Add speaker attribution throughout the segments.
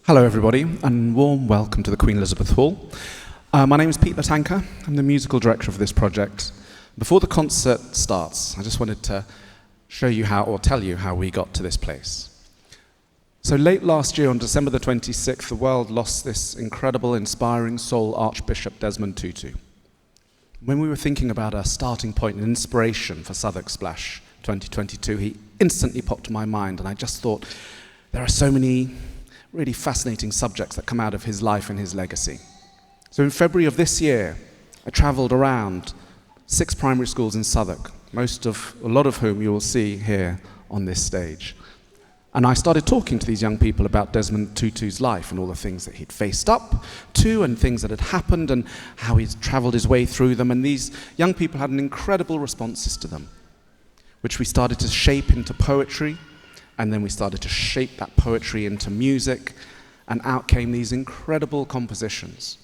Speaker 1: Hello everybody, and warm welcome to the Queen Elizabeth Hall. My name is Pete Latanka. I'm the musical director of this project. Before the concert starts, I just wanted to show you how, or tell you how we got to this place. So late last year, on December the 26th, the world lost this incredible, inspiring soul, Archbishop Desmond Tutu. When we were thinking about a starting point and inspiration for Southwark Splash 2022, he instantly popped to my mind, and I just thought, there are so many really fascinating subjects that come out of his life and his legacy. So in February of this year, I travelled around 6 primary schools in Southwark, a lot of whom you will see here on this stage. And I started talking to these young people about Desmond Tutu's life and all the things that he'd faced up to and things that had happened and how he'd travelled his way through them. And these young people had incredible responses to them, which we started to shape into poetry. And then we started to shape that poetry into music, and out came these incredible compositions.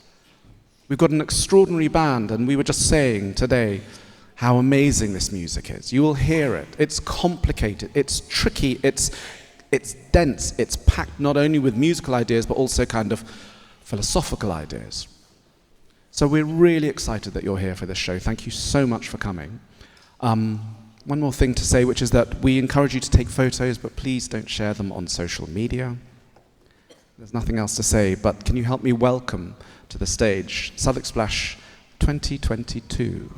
Speaker 1: We've got an extraordinary band, and we were just saying today how amazing this music is. You will hear it. It's complicated, it's tricky, it's dense, it's packed not only with musical ideas, but also kind of philosophical ideas. So we're really excited that you're here for this show. Thank you so much for coming. One more thing to say, which is that we encourage you to take photos, but please don't share them on social media. There's nothing else to say, but can you help me welcome to the stage Southwark Splash 2022.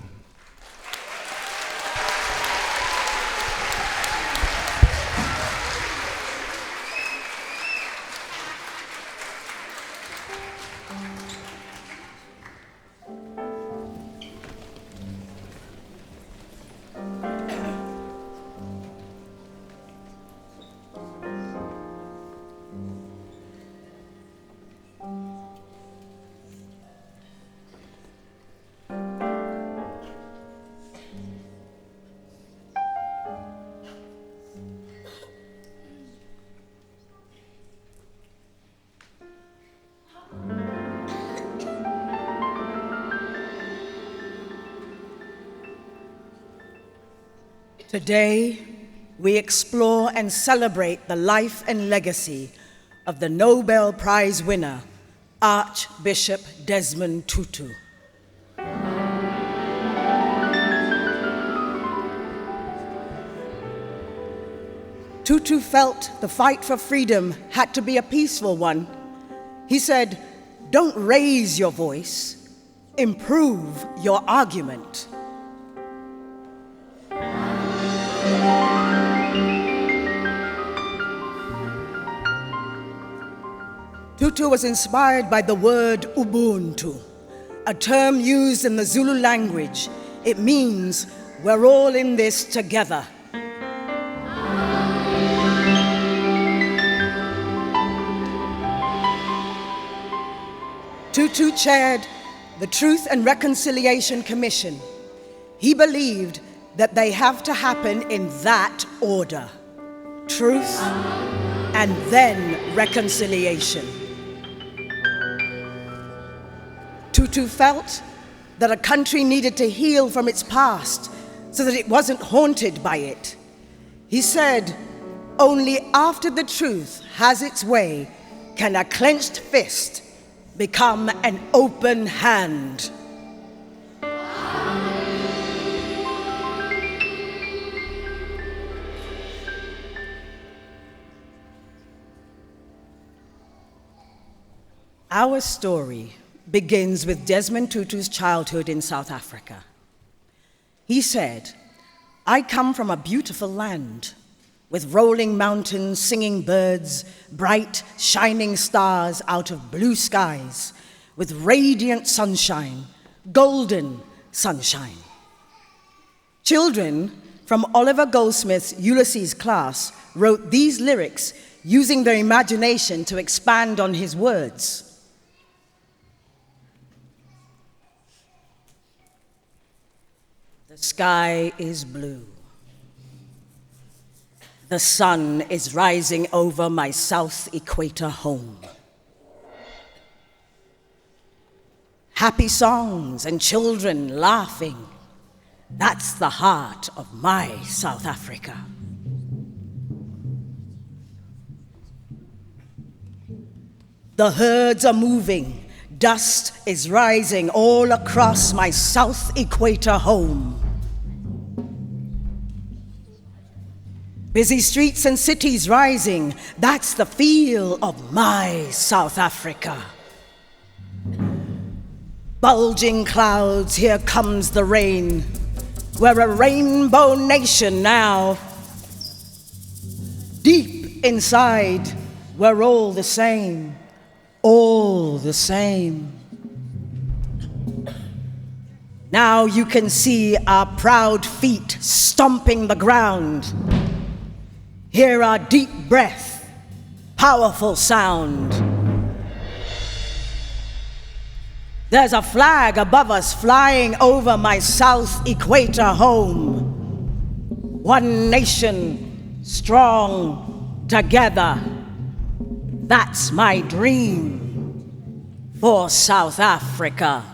Speaker 2: Today, we explore and celebrate the life and legacy of the Nobel Prize winner, Archbishop Desmond Tutu. Tutu felt the fight for freedom had to be a peaceful one. He said, "Don't raise your voice, improve your argument." Tutu was inspired by the word Ubuntu, a term used in the Zulu language. It means we're all in this together. Tutu chaired the Truth and Reconciliation Commission. He believed that they have to happen in that order: truth and then reconciliation. Tutu felt that a country needed to heal from its past so that it wasn't haunted by it. He said, "Only after the truth has its way can a clenched fist become an open hand." Our story begins with Desmond Tutu's childhood in South Africa. He said, "I come from a beautiful land with rolling mountains, singing birds, bright, shining stars out of blue skies, with radiant sunshine, golden sunshine." Children from Oliver Goldsmith's Ulysses class wrote these lyrics using their imagination to expand on his words. The sky is blue. The sun is rising over my South Equator home. Happy songs and children laughing. That's the heart of my South Africa. The herds are moving, dust is rising all across my South Equator home. Busy streets and cities rising, that's the feel of my South Africa. Bulging clouds, here comes the rain. We're a rainbow nation now. Deep inside, we're all the same, all the same. Now you can see our proud feet stomping the ground. Hear our deep breath, powerful sound. There's a flag above us flying over my South Equator home. One nation, strong, together. That's my dream for South Africa.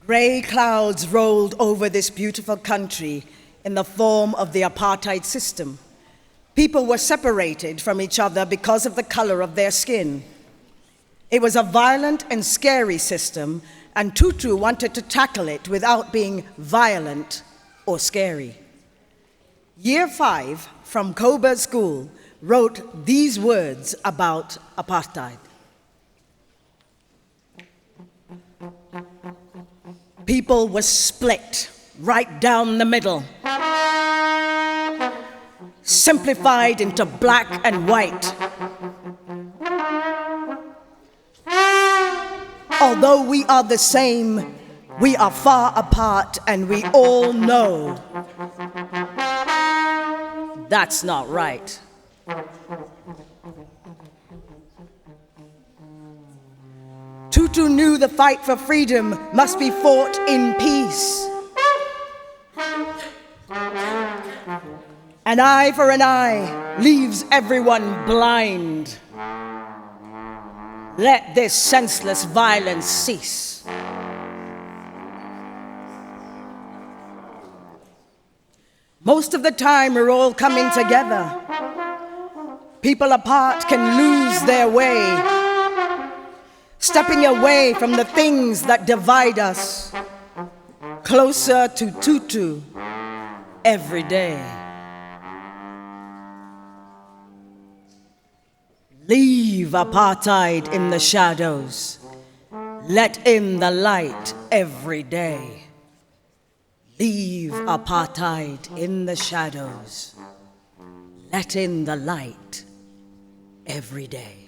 Speaker 2: Gray clouds rolled over this beautiful country in the form of the apartheid system. People were separated from each other because of the color of their skin. It was a violent and scary system, and Tutu wanted to tackle it without being violent or scary. Year 5 from Coburg School wrote these words about apartheid. People were split right down the middle, simplified into black and white. Although we are the same, we are far apart, and we all know that's not right. Tutu knew the fight for freedom must be fought in peace. An eye for an eye leaves everyone blind. Let this senseless violence cease. Most of the time, we're all coming together. People apart can lose their way, stepping away from the things that divide us, closer to Tutu every day. Leave apartheid in the shadows. Let in the light every day. Leave apartheid in the shadows. Let in the light every day.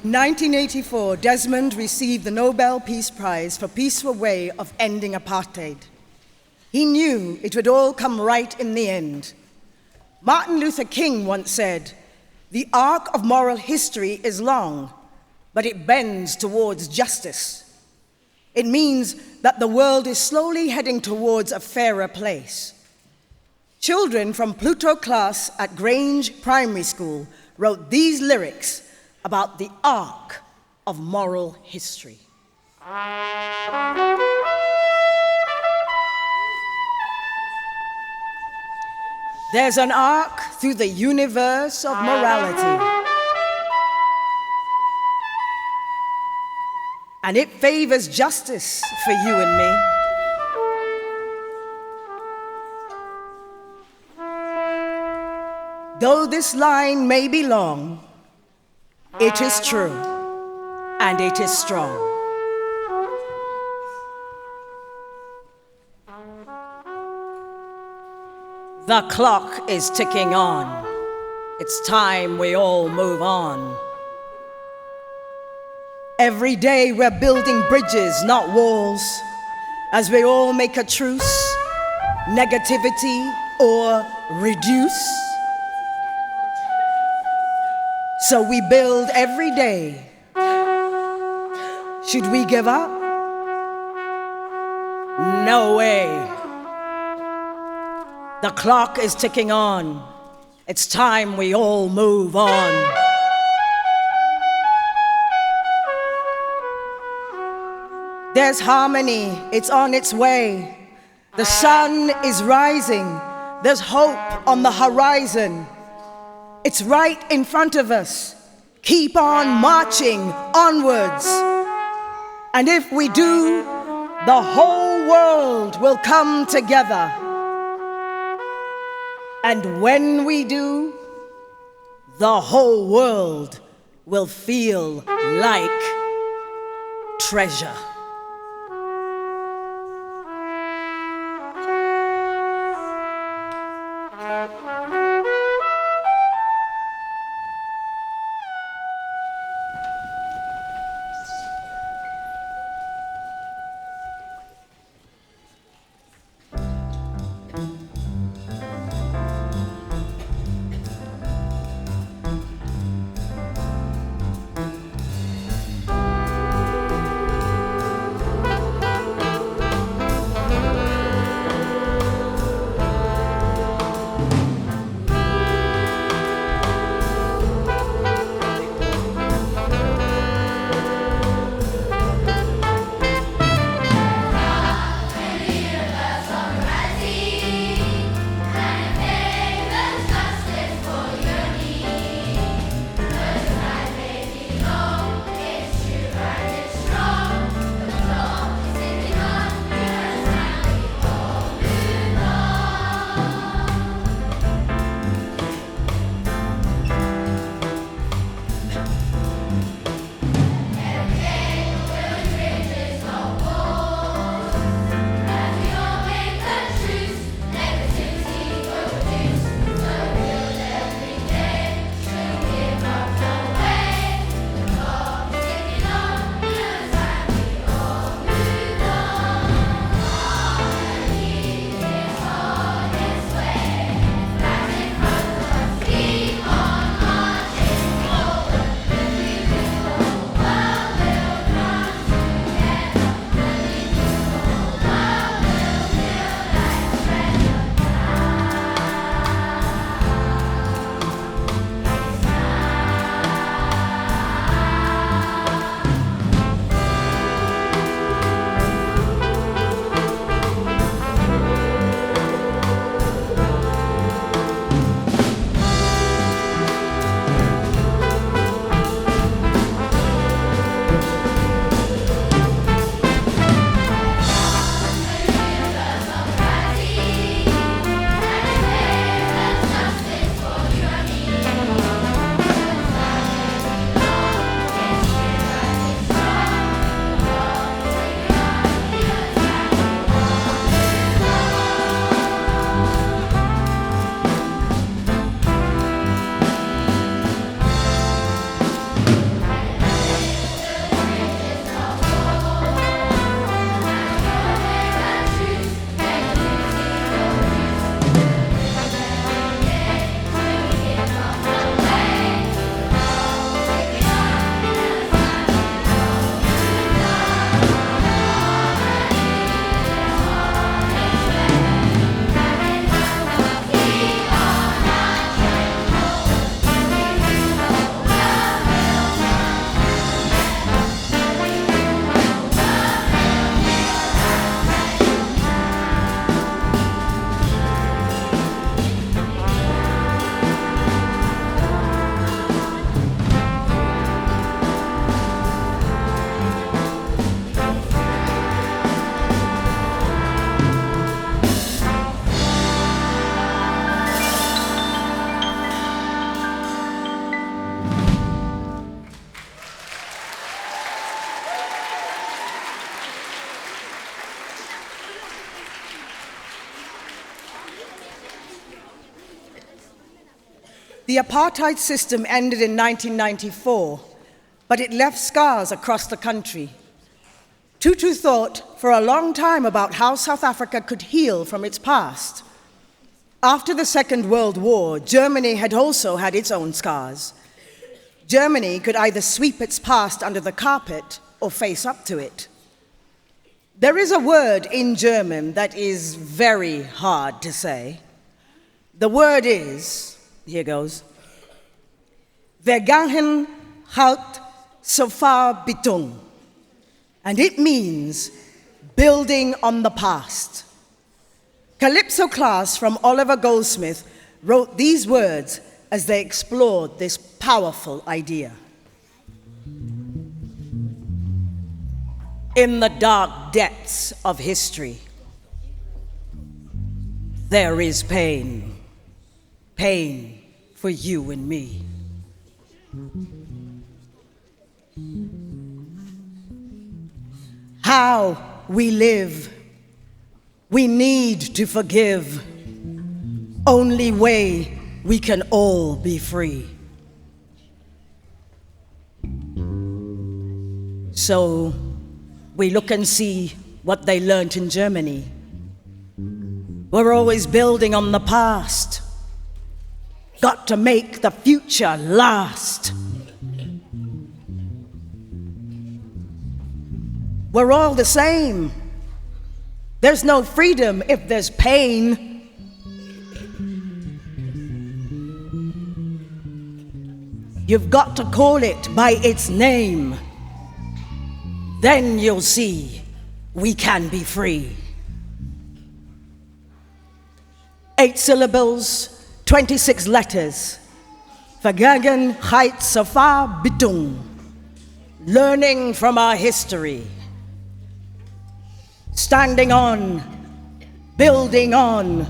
Speaker 2: In 1984, Desmond received the Nobel Peace Prize for peaceful way of ending apartheid. He knew it would all come right in the end. Martin Luther King once said, "The arc of moral history is long, but it bends towards justice." It means that the world is slowly heading towards a fairer place. Children from Pluto class at Grange Primary School wrote these lyrics about the arc of moral history. There's an arc through the universe of morality, and it favors justice for you and me. Though this line may be long, it is true, and it is strong. The clock is ticking on. It's time we all move on. Every day we're building bridges, not walls, as we all make a truce, negativity or reduce. So we build every day. Should we give up? No way. The clock is ticking on. It's time we all move on. There's harmony, it's on its way. The sun is rising. There's hope on the horizon. It's right in front of us. Keep on marching onwards. And if we do, the whole world will come together. And when we do, the whole world will feel like treasure. The apartheid system ended in 1994, but it left scars across the country. Tutu thought for a long time about how South Africa could heal from its past. After the Second World War, Germany had also had its own scars. Germany could either sweep its past under the carpet or face up to it. There is a word in German that is very hard to say. The word is, here goes, Vergangenheit so far Beton. And it means building on the past. Calypso Class from Oliver Goldsmith wrote these words as they explored this powerful idea. In the dark depths of history, there is pain. Pain for you and me. How we live, we need to forgive. Only way we can all be free. So we look and see what they learned in Germany. We're always building on the past. Got to make the future last. We're all the same. There's no freedom if there's pain. You've got to call it by its name. Then you'll see we can be free. 8 syllables, 26 letters. Vergangenheit so far Beton. Learning from our history. Standing on, building on,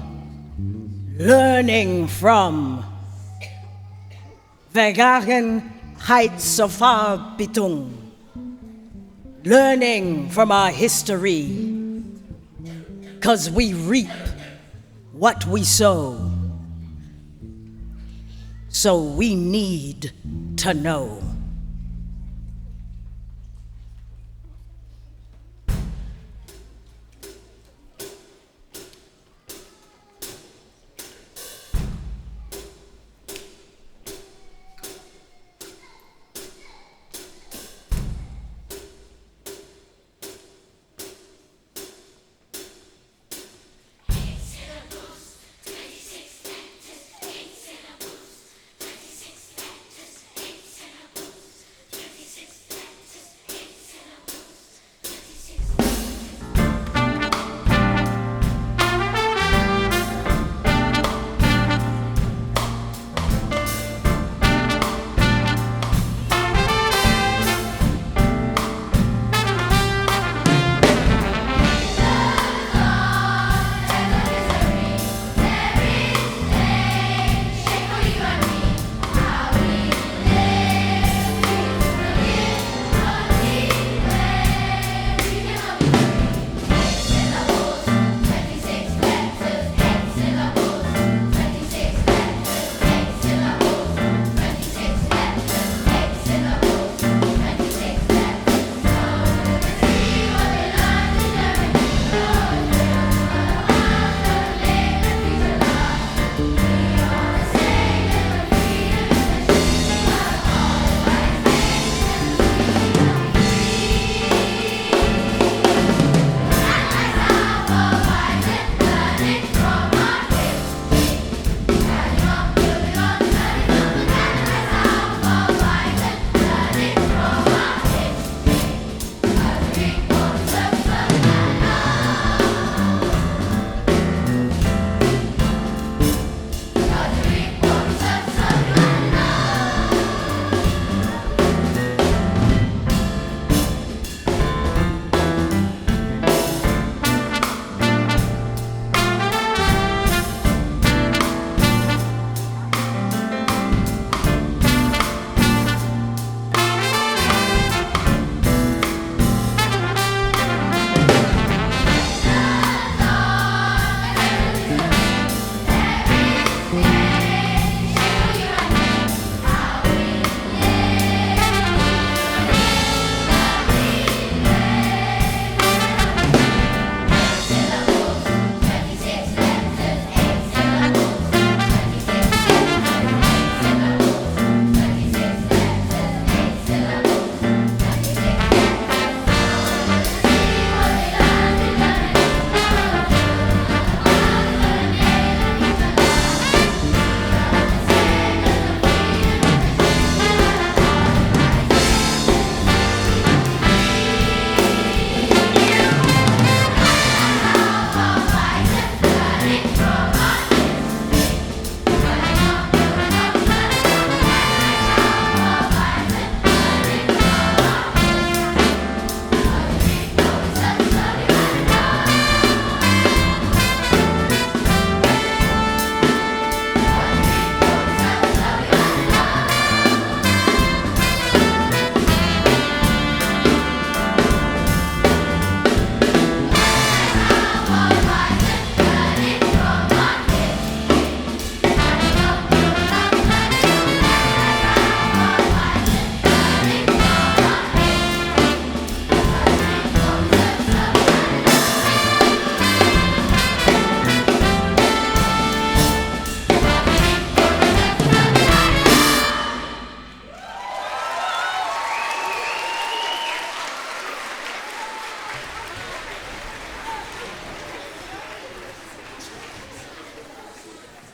Speaker 2: learning from. Vergangenheit so far Beton. Learning from our history. 'Cause we reap what we sow. So we need to know.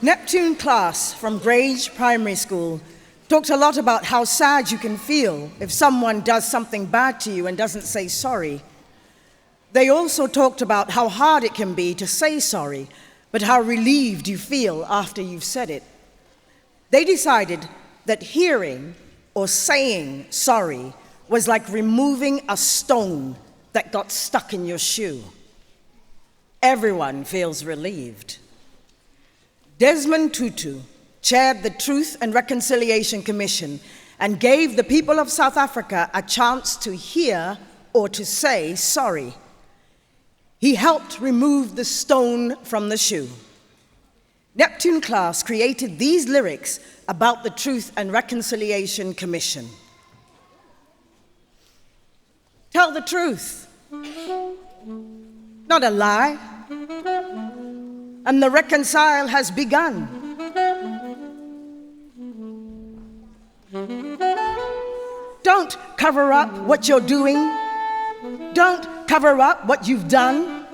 Speaker 2: Neptune class from Grange Primary School talked a lot about how sad you can feel if someone does something bad to you and doesn't say sorry. They also talked about how hard it can be to say sorry, but how relieved you feel after you've said it. They decided that hearing or saying sorry was like removing a stone that got stuck in your shoe. Everyone feels relieved. Desmond Tutu chaired the Truth and Reconciliation Commission and gave the people of South Africa a chance to hear or to say sorry. He helped remove the stone from the shoe. Neptune class created these lyrics about the Truth and Reconciliation Commission. Tell the truth, not a lie, and the reconcile has begun. Don't cover up what you're doing. Don't cover up what you've done.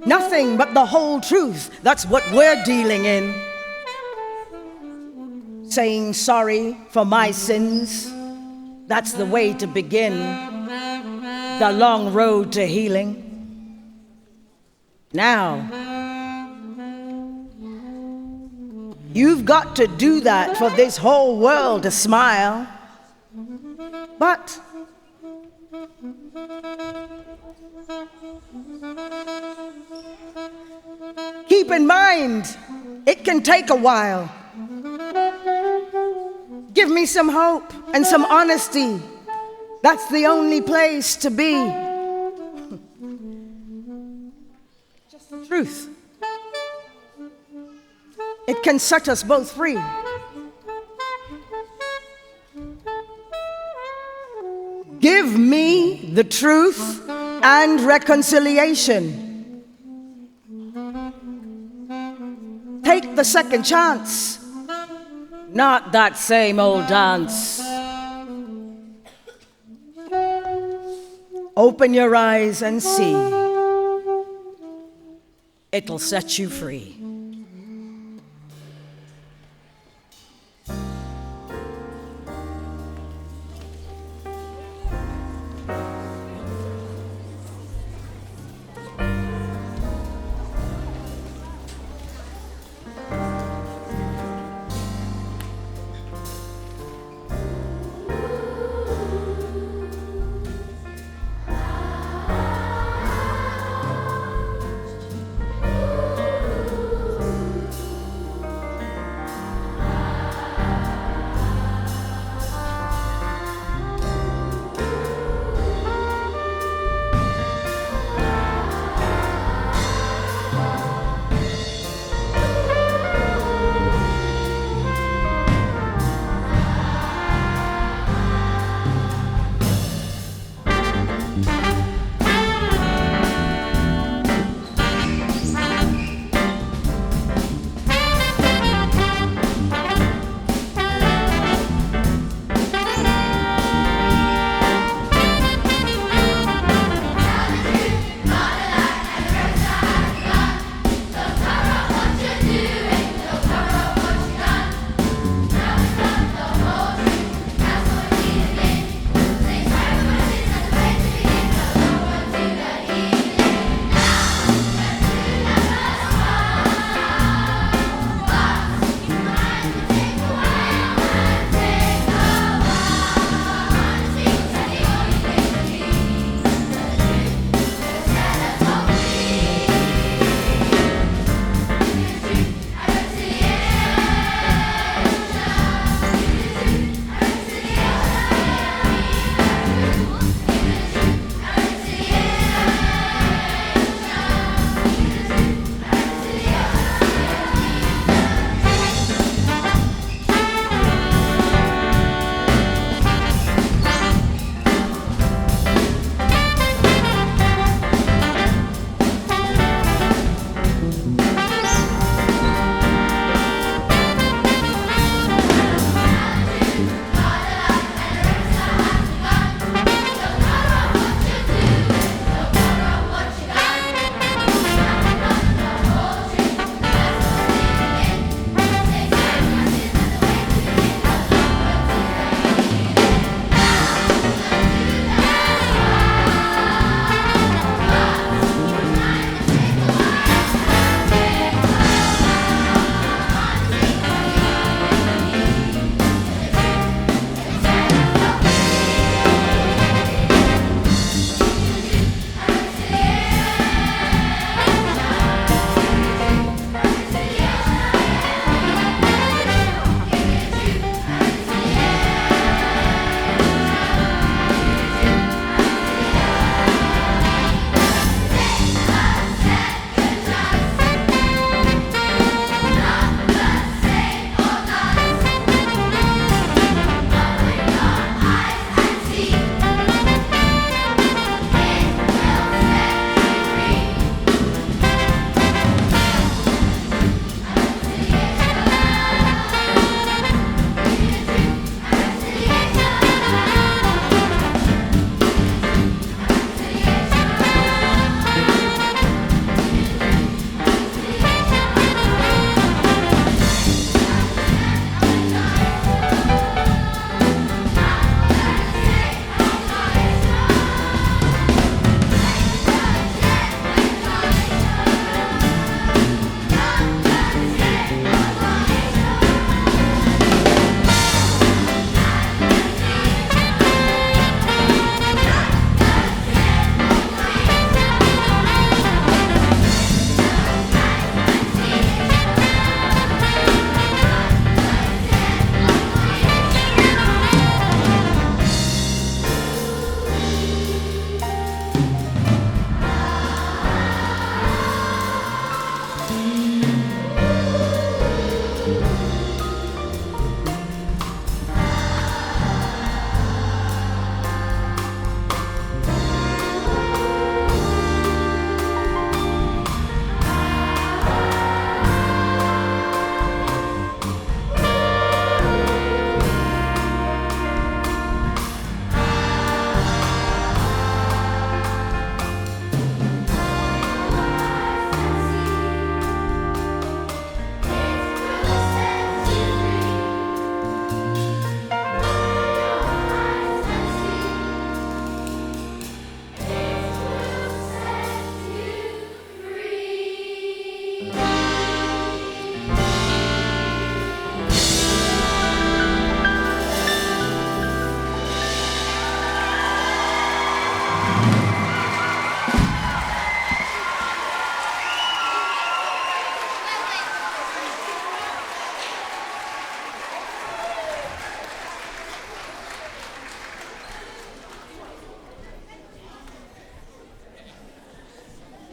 Speaker 2: Nothing but the whole truth, that's what we're dealing in. Saying sorry for my sins, that's the way to begin the long road to healing. Now, you've got to do that for this whole world to smile. But keep in mind, it can take a while. Give me some hope and some honesty. That's the only place to be. Just the truth. It can set us both free. Give me the truth and reconciliation. Take the second chance, not that same old dance. Open your eyes and see. It'll set you free.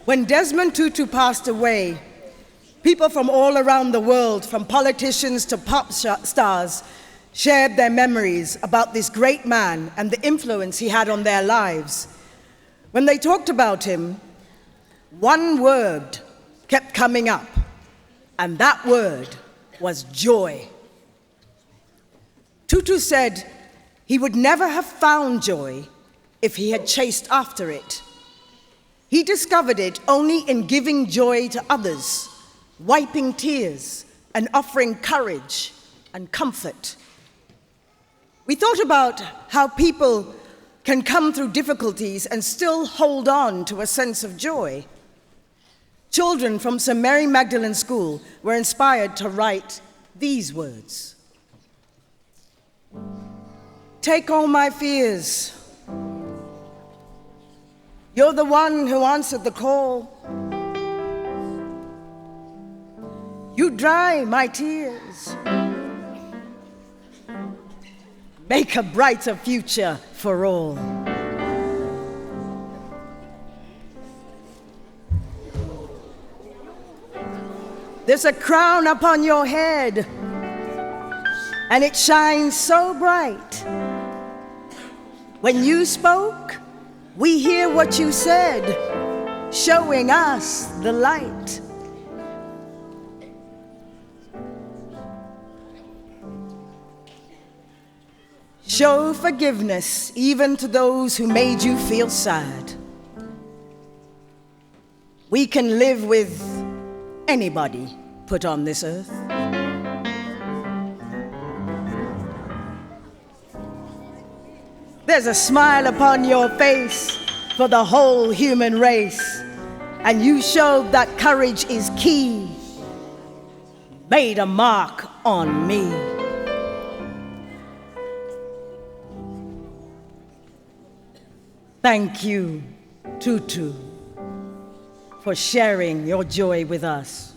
Speaker 2: When Desmond Tutu passed away, people from all around the world, from politicians to pop stars, shared their memories about this great man and the influence he had on their lives. When they talked about him, one word kept coming up, and that word was joy. Tutu said he would never have found joy if he had chased after it. He discovered it only in giving joy to others, wiping tears, and offering courage and comfort. We thought about how people can come through difficulties and still hold on to a sense of joy. Children from St. Mary Magdalene School were inspired to write these words. Take all my fears. You're the one who answered the call. You dry my tears. Make a brighter future for all. There's a crown upon your head, and it shines so bright. When you spoke, we hear what you said, showing us the light. Show forgiveness even to those who made you feel sad. We can live with anybody put on this earth. There's a smile upon your face for the whole human race, and you showed that courage is key, made a mark on me. Thank you, Tutu, for sharing your joy with us.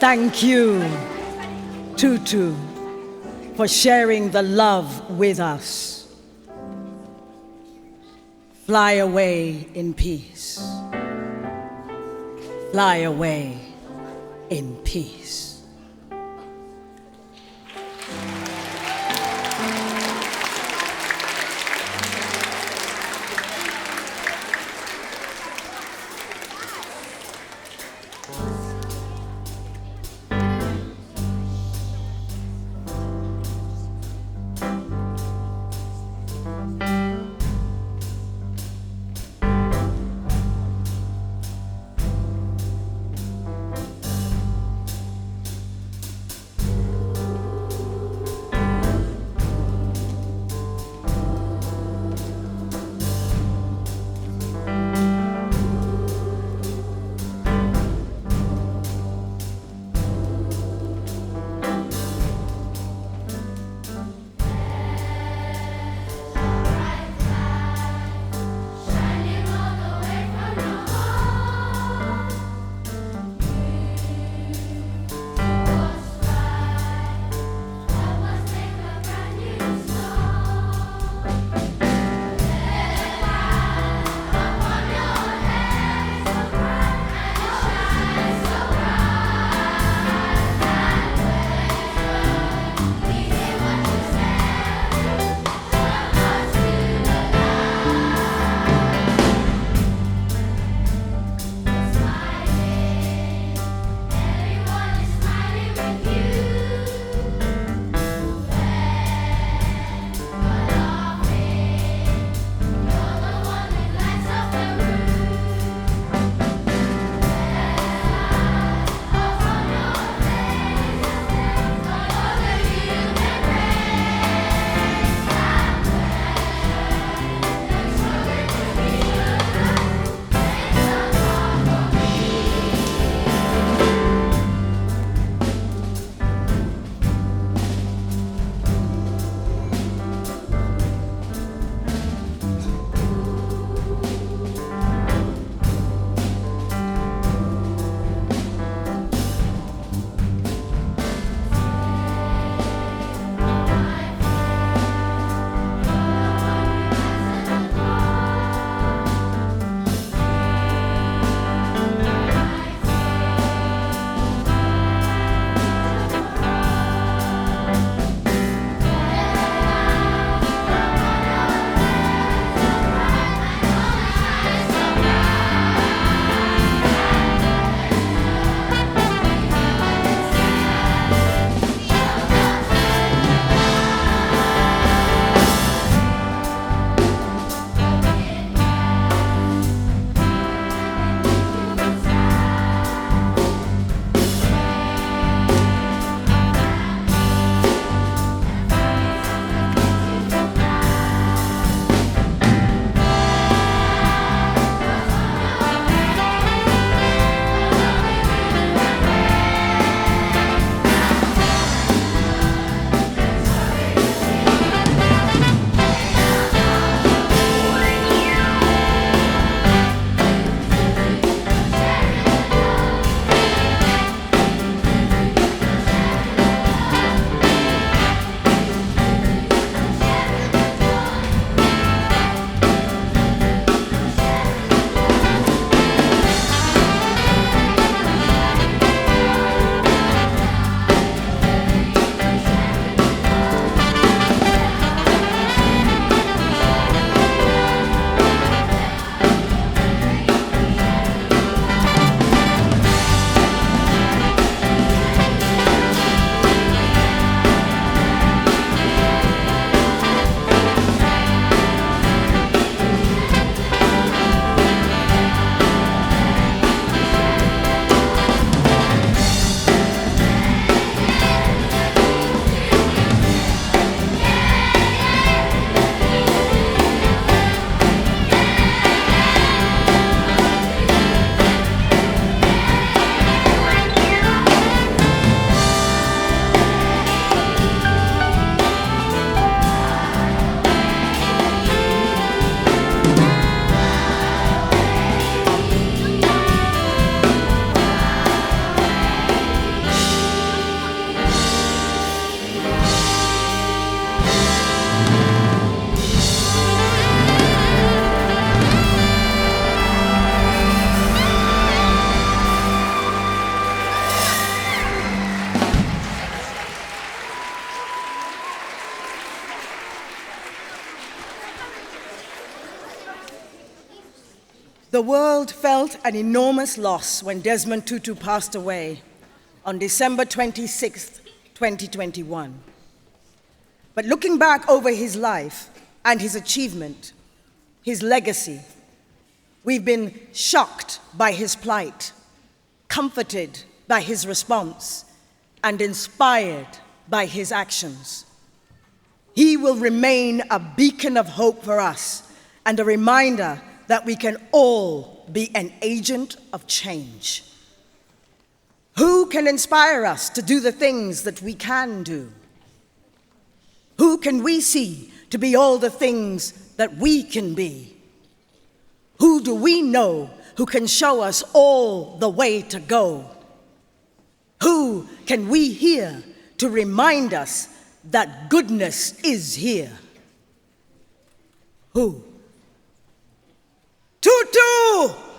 Speaker 2: Thank you, Tutu, for sharing the love with us. Fly away in peace. Fly away in peace. The world felt an enormous loss when Desmond Tutu passed away on December 26, 2021. But looking back over his life and his achievement, his legacy, we've been shocked by his plight, comforted by his response, and inspired by his actions. He will remain a beacon of hope for us and a reminder that we can all be an agent of change. Who can inspire us to do the things that we can do? Who can we see to be all the things that we can be? Who do we know who can show us all the way to go? Who can we hear to remind us that goodness is here? Who? Tutu!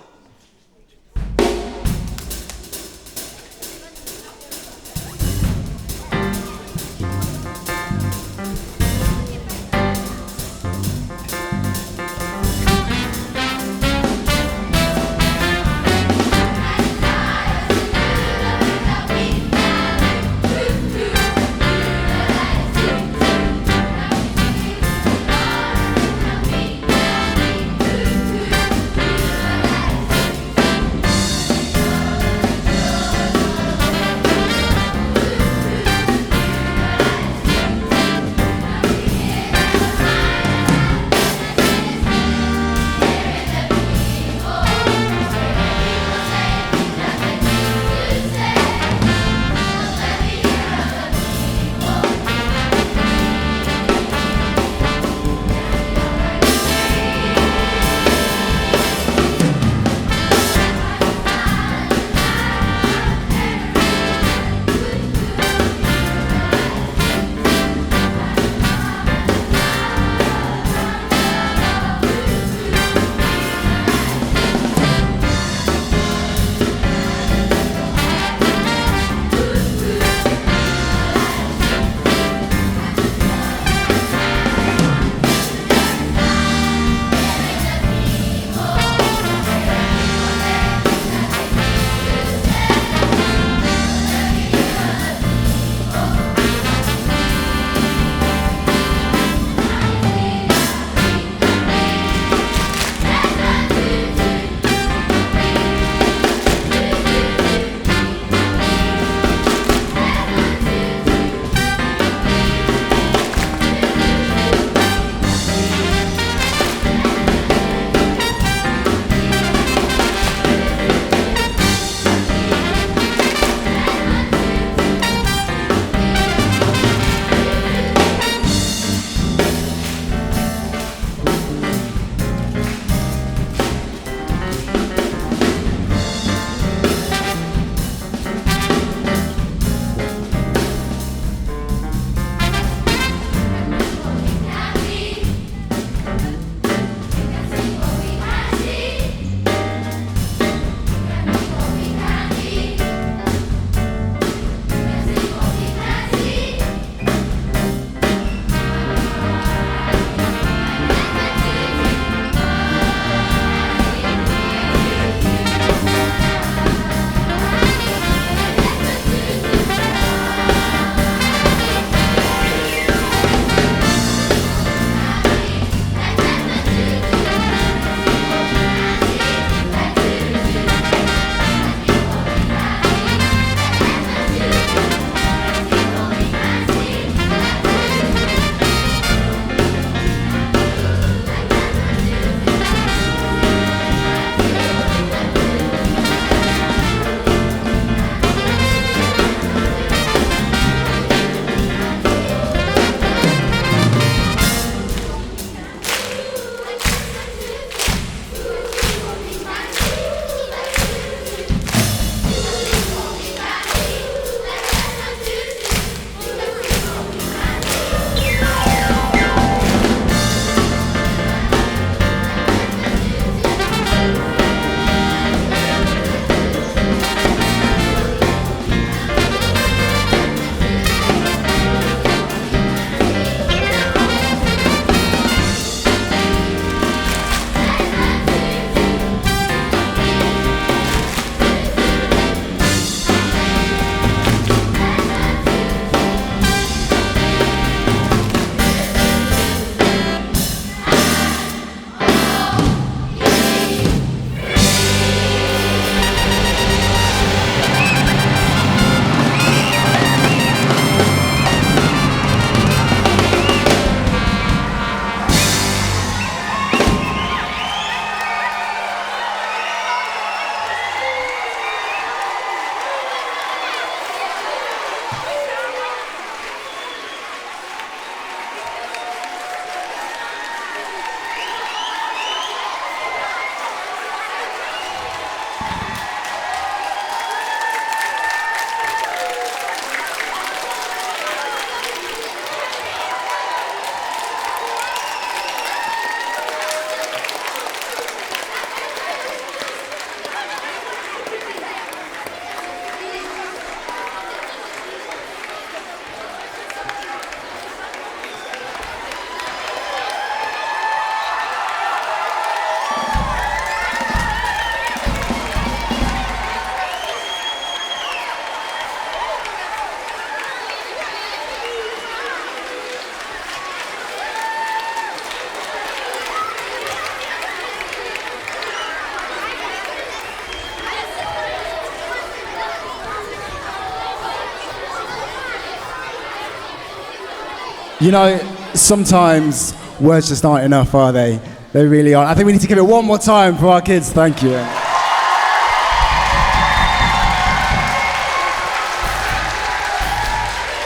Speaker 3: You know, sometimes words just aren't enough, are they? They really are. I think we need to give it one more time for our kids. Thank you.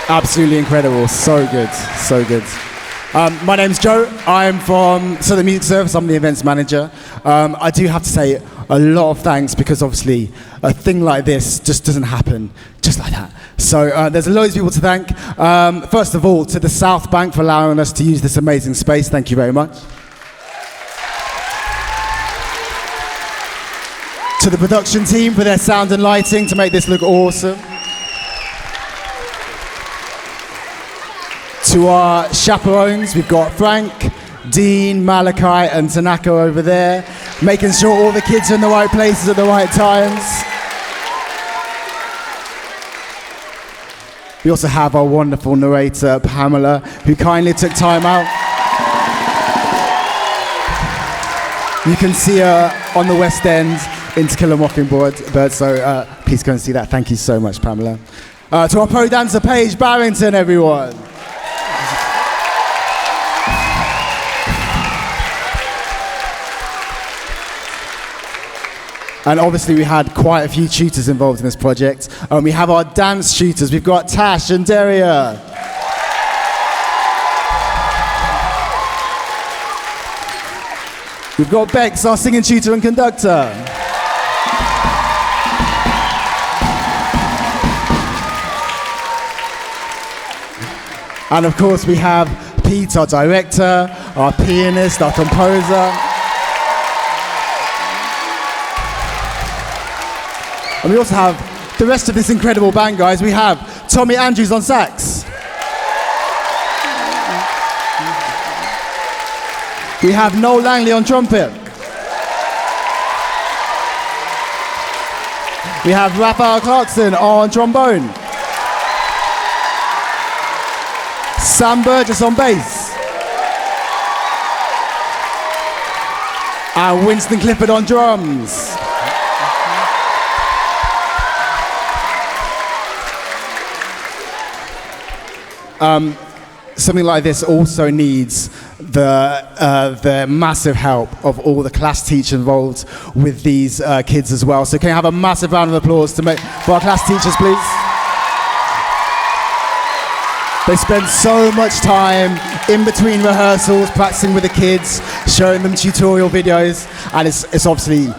Speaker 3: Absolutely incredible. So good. So good. My name's Joe. I'm from Southwark Music Service. I'm the events manager. I do have to say a lot of thanks because obviously a thing like this just doesn't happen just like that. So there's loads of people to thank. First of all, to the South Bank for allowing us to use this amazing space. Thank you very much. To the production team for their sound and lighting to make this look awesome. To our chaperones, we've got Frank, Dean, Malachi and Tanaka over there, making sure all the kids are in the right places at the right times. We also have our wonderful narrator, Pamela, who kindly took time out. You can see her on the West End in To Kill a Mockingbird, so please go and see that. Thank you so much, Pamela. To our pro dancer, Paige Barrington, everyone. And obviously we had quite a few tutors involved in this project. We have our dance tutors. We've got Tash and Deria. We've got Bex, our singing tutor and conductor. And of course we have Pete, our director, our pianist, our composer. And we also have the rest of this incredible band, guys. We have Tommy Andrews on sax. We have Noel Langley on trumpet. We have Raphael Clarkson on trombone. Sam Burgess on bass. And Winston Clifford on drums. Something like this also needs the massive help of all the class teachers involved with these kids as well. So can you have a massive round of applause for our class teachers, please? They spend so much time in between rehearsals, practicing with the kids, showing them tutorial videos, and it's obviously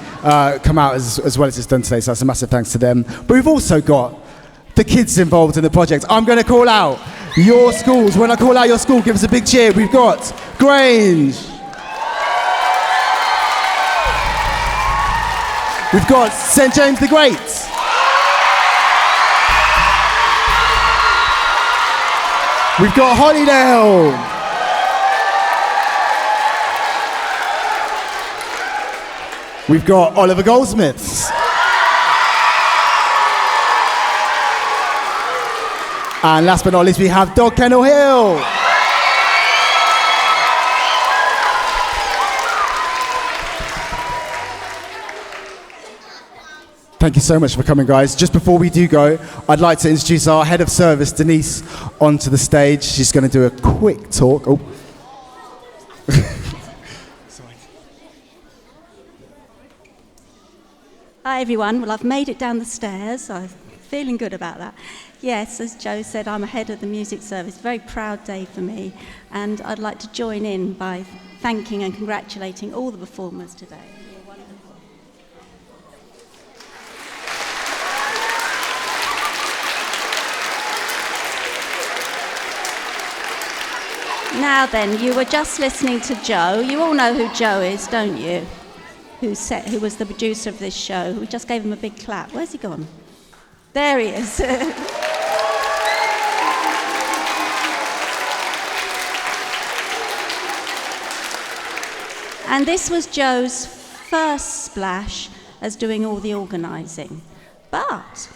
Speaker 3: come out as well as it's done today, so that's a massive thanks to them. But we've also got the kids involved in the project. I'm going to call out your schools. When I call out your school, give us a big cheer. We've got Grange. We've got St James the Great. We've got Hollydale. We've got Oliver Goldsmiths. And last but not least, we have Dog Kennel Hill. Thank you so much for coming, guys. Just before we do go, I'd like to introduce our head of service, Denise, onto the stage. She's going to do a quick talk. Oh.
Speaker 4: Hi, everyone. Well, I've made it down the stairs. I'm feeling good about that. Yes, as Joe said, I'm head of the music service. Very proud day for me. And I'd like to join in by thanking and congratulating all the performers today. You're wonderful. Now then, you were just listening to Joe. You all know who Joe is, don't you? Who was the producer of this show. We just gave him a big clap. Where's he gone? There he is. And this was Joe's first splash as doing all the organising. But,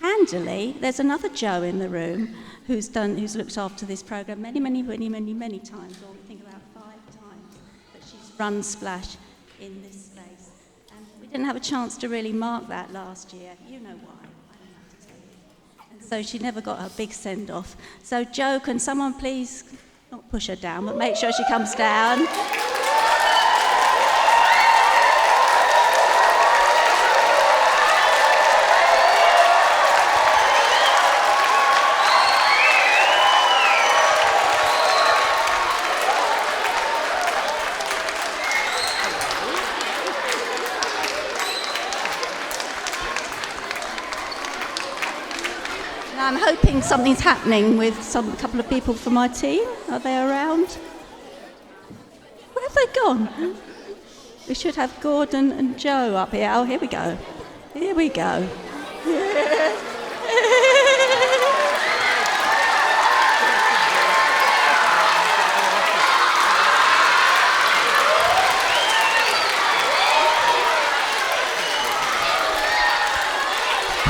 Speaker 4: handily, there's another Joe in the room who's looked after this programme many times, or we think about 5 times that she's run Splash in this space. And we didn't have a chance to really mark that last year. You know why. I don't have to tell you. And so she never got her big send-off. So Jo, can someone please not push her down, but make sure she comes down? I'm hoping something's happening with a couple of people from my team. Are they around? Where have they gone? We should have Gordon and Jo up here. Oh, here we go. Here we go.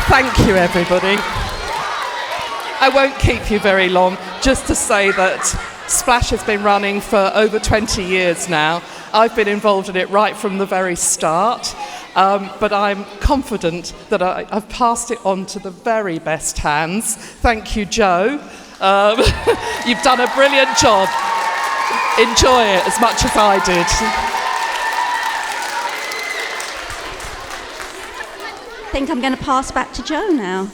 Speaker 5: Thank you, everybody. I won't keep you very long, just to say that Splash has been running for over 20 years now. I've been involved in it right from the very start, but I'm confident that I've passed it on to the very best hands. Thank you, Jo. You've done a brilliant job. Enjoy it as much as I did.
Speaker 4: I think I'm going to pass back to Jo now.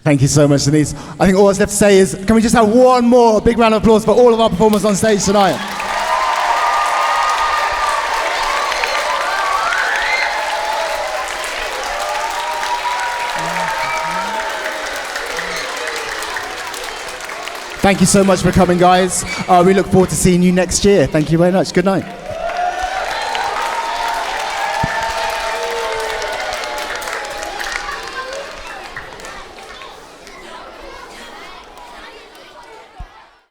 Speaker 3: Thank you so much, Denise. I think all that's left to say is, can we just have one more big round of applause for all of our performers on stage tonight? Thank you so much for coming, guys. We look forward to seeing you next year. Thank you very much. Good night.